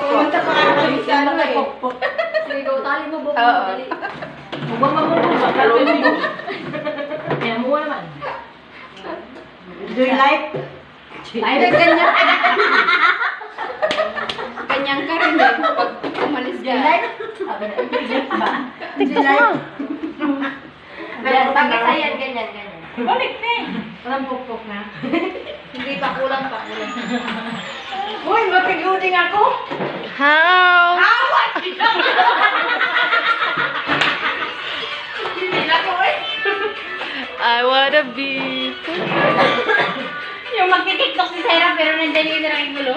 Pumunta pa ka kami sa ano eh. Sige, ikaw, tali mo, buko mo, Oo. dali. Kaya mo naman. Enjoy life. Ay, ganyan. Ganyan ka rin eh. Pag umalis ka. Enjoy life. Ayan, bakit ayan, ganyan. Balik na eh. Walang pukpok na. Hindi pa, kulang. Uy, matiguding ako. How? Hindi na ko eh. I wanna be. Yung magtitiktok si Sarah pero nandiyan yung nirangin gulo.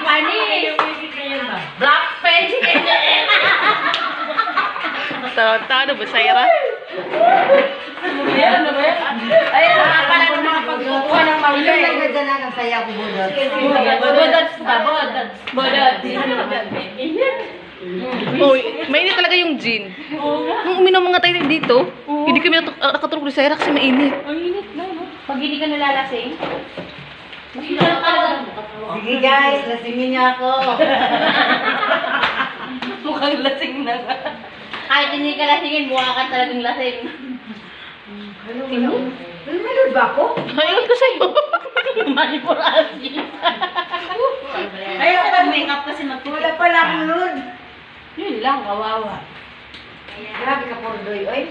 Mani! Yung music na yun ba? Blackpink! Tawa ba, Saira? Ano ba yan? Ayun, nakakala ng mga pagkukuha ng Ilan maulay. lang na dyan ang saya ko budot. Bodots ba? Bodots. Uy, mainit talaga yung gin. Nung uminom mga tayo dito, hindi kami nakatulog ni Saira kasi mainit. Ang init na, no? Pag hindi ka nalalasing, Sige guys, lasingin niya ako. Mukhang lasing na. Kahit hindi ka lasingin, mukha ka talagang lasing. Nalulod ba ako? Ayun ko sa'yo. Mali for asking. Ayaw pa make-up kasi magtulog. Wala pala akong load. Yun lang, kawawa. Grabe ka, Pordoy. Oy.